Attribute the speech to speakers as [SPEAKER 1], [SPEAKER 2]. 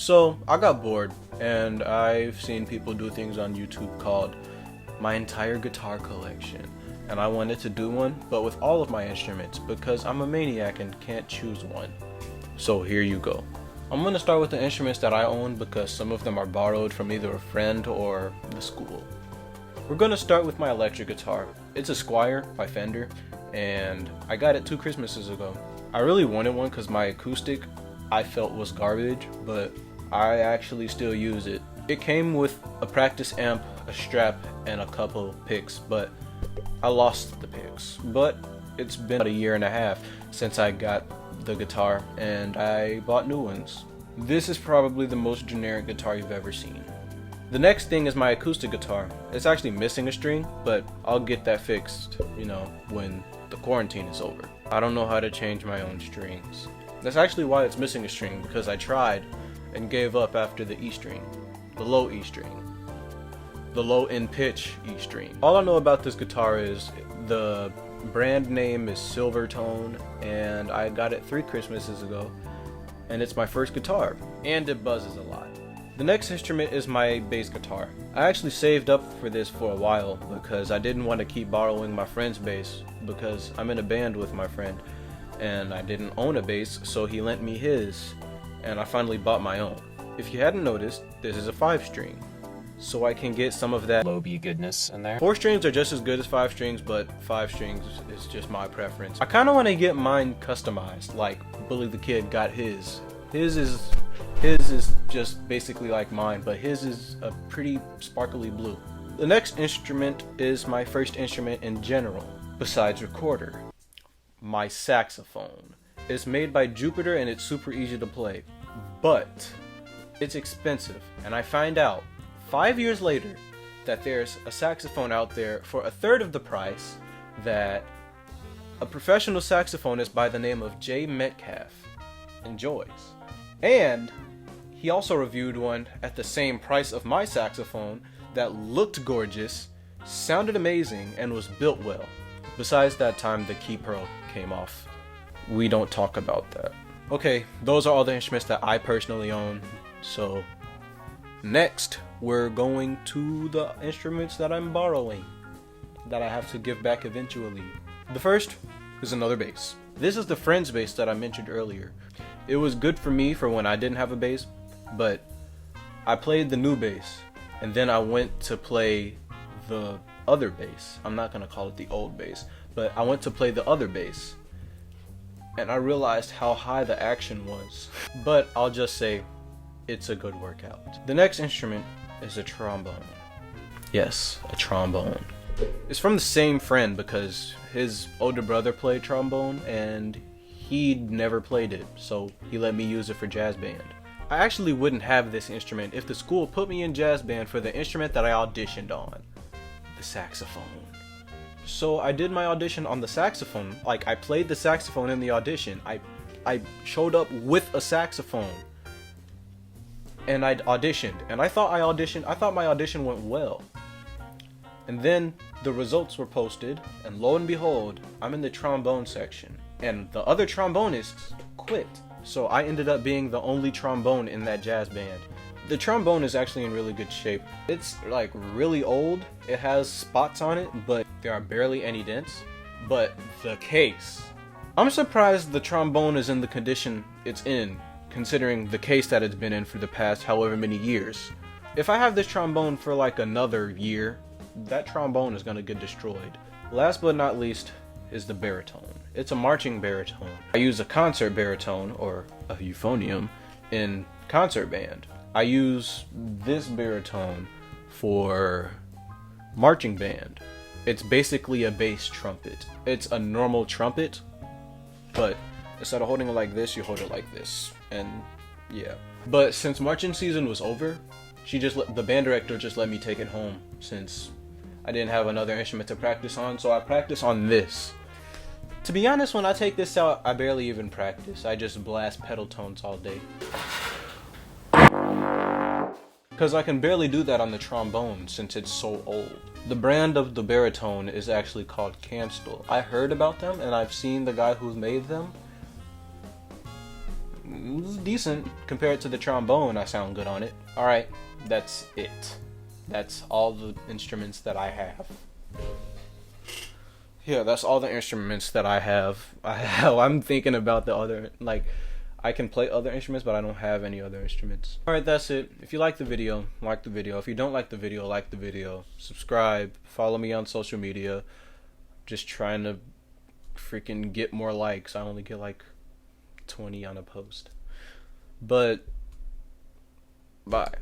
[SPEAKER 1] So I got bored, and I've seen people do things on YouTube called my entire guitar collection, and I wanted to do one, but with all of my instruments, because I'm a maniac and can't choose one. So here you go. I'm going to start with the instruments that I own because some of them are borrowed from either a friend or the school. We're going to start with my electric guitar. It's a Squire by Fender, and I got it 2 Christmases ago. I really wanted one because my acoustic I felt was garbage, but I actually still use it. It came with a practice amp, a strap, and a couple picks, but I lost the picks. But it's been about a year and a half since I got the guitar, and I bought new ones. This is probably the most generic guitar you've ever seen. The next thing is my acoustic guitar. It's actually missing a string, but I'll get that fixed, when the quarantine is over. I don't know how to change my own strings. That's actually why it's missing a string, because I tried and gave up after the E string, the low E string, the low in pitch E string. All I know about this guitar is the brand name is Silvertone, and I got it 3 Christmases ago, and it's my first guitar, and it buzzes a lot. The next instrument is my bass guitar. I actually saved up for this for a while because I didn't want to keep borrowing my friend's bass because I'm in a band with my friend, and I didn't own a bass, so he lent me his, and I finally bought my own. If you hadn't noticed, this is a 5-string, so I can get some of that
[SPEAKER 2] low B goodness in there.
[SPEAKER 1] 4 strings are just as good as 5 strings, but 5 strings is just my preference. I kind of want to get mine customized, like Billy the Kid got his. His is just basically like mine, but his is a pretty sparkly blue. The next instrument is my first instrument in general, besides recorder. My saxophone. It's made by Jupiter and it's super easy to play, but it's expensive, and I find out 5 years later that there's a saxophone out there for a third of the price that a professional saxophonist by the name of Jay Metcalf enjoys. And he also reviewed one at the same price of my saxophone that looked gorgeous, sounded amazing, and was built well. Besides that time the key pearl came off. We don't talk about that. Okay, those are all the instruments that I personally own. So next, we're going to the instruments that I'm borrowing, that I have to give back eventually. The first is another bass. This is the friend's bass that I mentioned earlier. It was good for me for when I didn't have a bass, but I played the new bass, and then I went to play the other bass. I'm not gonna call it the old bass, but I went to play the other bass, and I realized how high the action was. But I'll just say, it's a good workout. The next instrument is a trombone. Yes, a trombone. It's from the same friend because his older brother played trombone and he'd never played it, so he let me use it for jazz band. I actually wouldn't have this instrument if the school put me in jazz band for the instrument that I auditioned on, the saxophone. So I did my audition on the saxophone. Like, I played the saxophone in the audition. I showed up with a saxophone, and I auditioned, and I thought my audition went well. And then the results were posted, and lo and behold, I'm in the trombone section, and the other trombonists quit. So I ended up being the only trombone in that jazz band. The trombone is actually in really good shape. It's like really old. It has spots on it, but there are barely any dents. But the case, I'm surprised the trombone is in the condition it's in, considering the case that it's been in for the past however many years. If I have this trombone for like another year, that trombone is gonna get destroyed. Last but not least is the baritone. It's a marching baritone. I use a concert baritone, or a euphonium, in concert band. I use this baritone for marching band. It's basically a bass trumpet. It's a normal trumpet, but instead of holding it like this, you hold it like this, and yeah. But since marching season was over, the band director just let me take it home since I didn't have another instrument to practice on, so I practice on this. To be honest, when I take this out, I barely even practice. I just blast pedal tones all day. Because I can barely do that on the trombone since it's so old. The brand of the baritone is actually called Canstel. I heard about them and I've seen the guy who's made them. it's decent compared to the trombone. I sound good on it. Alright, that's it. That's all the instruments that I have. Yeah, that's all the instruments that I have. I'm thinking about the other, like, I can play other instruments, but I don't have any other instruments. Alright, that's it. If you like the video, like the video. If you don't like the video, like the video. Subscribe. Follow me on social media. Just trying to freaking get more likes. I only get like 20 on a post. But, bye.